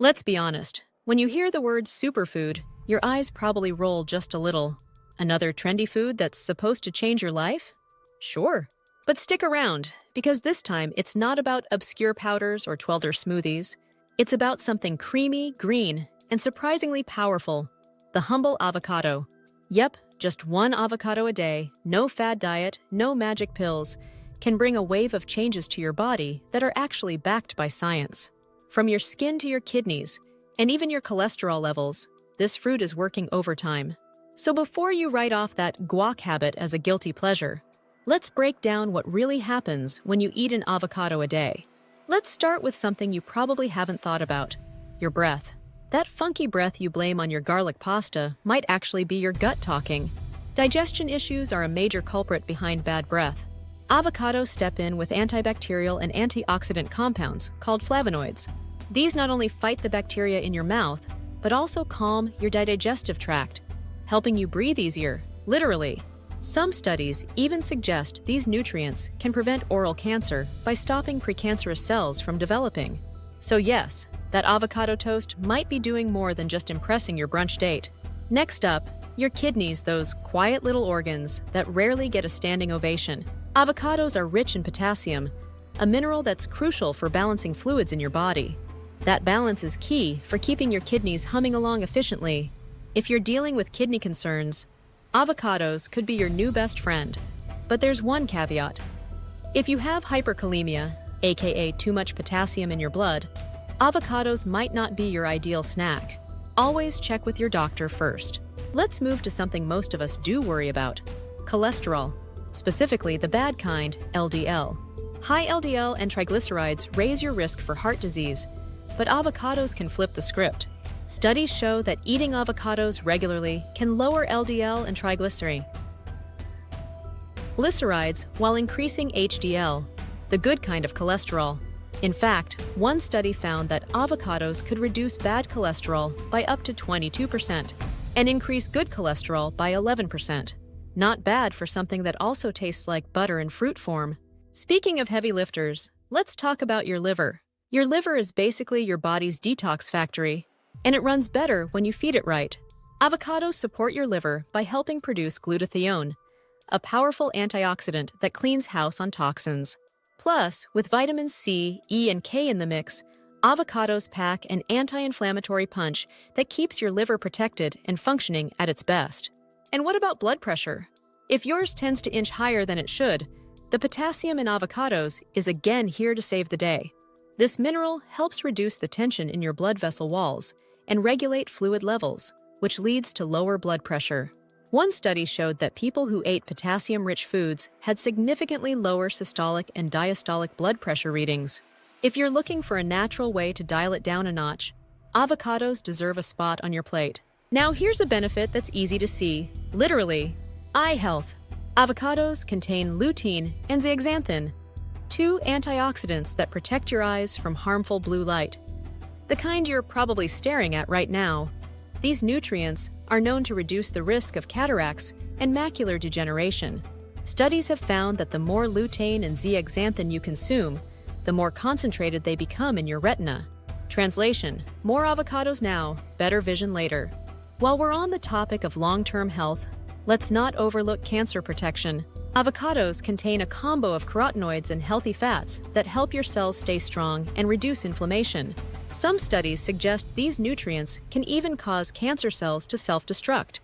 Let's be honest. When you hear the word superfood, your eyes probably roll just a little. Another trendy food that's supposed to change your life? Sure. But stick around, because this time it's not about obscure powders or 12-er smoothies. It's about something creamy, green, and surprisingly powerful. The humble avocado. Yep, just one avocado a day, no fad diet, no magic pills, can bring a wave of changes to your body that are actually backed by science. From your skin to your kidneys, and even your cholesterol levels, this fruit is working overtime. So before you write off that guac habit as a guilty pleasure, let's break down what really happens when you eat an avocado a day. Let's start with something you probably haven't thought about: your breath. That funky breath you blame on your garlic pasta might actually be your gut talking. Digestion issues are a major culprit behind bad breath. Avocados step in with antibacterial and antioxidant compounds called flavonoids. These not only fight the bacteria in your mouth, but also calm your digestive tract, helping you breathe easier, literally. Some studies even suggest these nutrients can prevent oral cancer by stopping precancerous cells from developing. So yes, that avocado toast might be doing more than just impressing your brunch date. Next up, your kidneys, those quiet little organs that rarely get a standing ovation. Avocados are rich in potassium, a mineral that's crucial for balancing fluids in your body. That balance is key for keeping your kidneys humming along efficiently. If you're dealing with kidney concerns, avocados could be your new best friend. But there's one caveat. If you have hyperkalemia, aka too much potassium in your blood, avocados might not be your ideal snack. Always check with your doctor first. Let's move to something most of us do worry about: cholesterol, specifically the bad kind, LDL. High LDL and triglycerides raise your risk for heart disease, but avocados can flip the script. Studies show that eating avocados regularly can lower LDL and triglycerides while increasing HDL, the good kind of cholesterol. In fact, one study found that avocados could reduce bad cholesterol by up to 22% and increase good cholesterol by 11%. Not bad for something that also tastes like butter in fruit form. Speaking of heavy lifters, let's talk about your liver. Your liver is basically your body's detox factory, and it runs better when you feed it right. Avocados support your liver by helping produce glutathione, a powerful antioxidant that cleans house on toxins. Plus, with vitamins C, E, and K in the mix, avocados pack an anti-inflammatory punch that keeps your liver protected and functioning at its best. And what about blood pressure? If yours tends to inch higher than it should, the potassium in avocados is again here to save the day. This mineral helps reduce the tension in your blood vessel walls and regulate fluid levels, which leads to lower blood pressure. One study showed that people who ate potassium-rich foods had significantly lower systolic and diastolic blood pressure readings. If you're looking for a natural way to dial it down a notch, avocados deserve a spot on your plate. Now here's a benefit that's easy to see. Literally, eye health. Avocados contain lutein and zeaxanthin, two antioxidants that protect your eyes from harmful blue light, the kind you're probably staring at right now. These nutrients are known to reduce the risk of cataracts and macular degeneration. Studies have found that the more lutein and zeaxanthin you consume, the more concentrated they become in your retina. Translation: more avocados now, better vision later. While we're on the topic of long-term health, let's not overlook cancer protection. Avocados contain a combo of carotenoids and healthy fats that help your cells stay strong and reduce inflammation. Some studies suggest these nutrients can even cause cancer cells to self-destruct,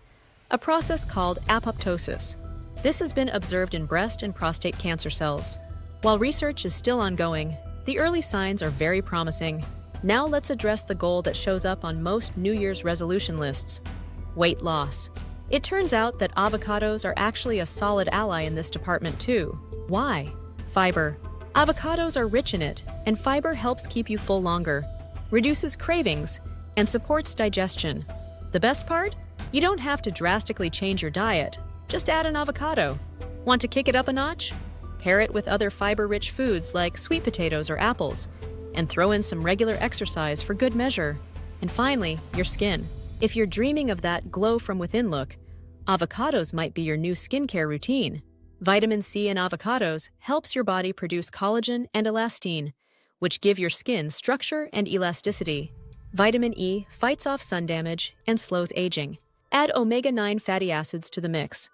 a process called apoptosis. This has been observed in breast and prostate cancer cells. While research is still ongoing, the early signs are very promising. Now let's address the goal that shows up on most New Year's resolution lists: weight loss. It turns out that avocados are actually a solid ally in this department too. Why? Fiber. Avocados are rich in it, and fiber helps keep you full longer, reduces cravings, and supports digestion. The best part? You don't have to drastically change your diet. Just add an avocado. Want to kick it up a notch? Pair it with other fiber-rich foods like sweet potatoes or apples, and throw in some regular exercise for good measure. And finally, your skin. If you're dreaming of that glow-from-within look, avocados might be your new skincare routine. Vitamin C in avocados helps your body produce collagen and elastin, which give your skin structure and elasticity. Vitamin E fights off sun damage and slows aging. Add omega-9 fatty acids to the mix,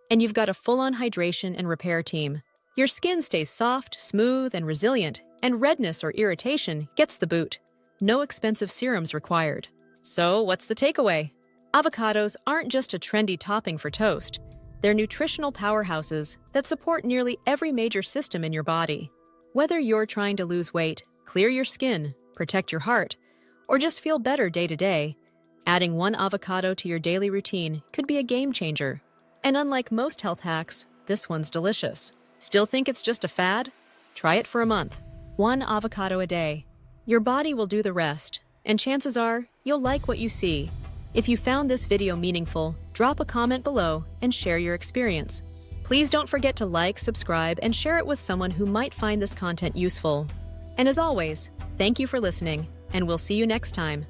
and you've got a full-on hydration and repair team. Your skin stays soft, smooth, and resilient, and redness or irritation gets the boot. No expensive serums required. So, what's the takeaway? Avocados aren't just a trendy topping for toast. They're nutritional powerhouses that support nearly every major system in your body. Whether you're trying to lose weight, clear your skin, protect your heart, or just feel better day to day, adding one avocado to your daily routine could be a game changer. And unlike most health hacks, this one's delicious. Still think it's just a fad? Try it for a month. One avocado a day. Your body will do the rest, and chances are you'll like what you see. If you found this video meaningful, drop a comment below and share your experience. Please don't forget to like, subscribe, and share it with someone who might find this content useful. And as always, thank you for listening, and we'll see you next time.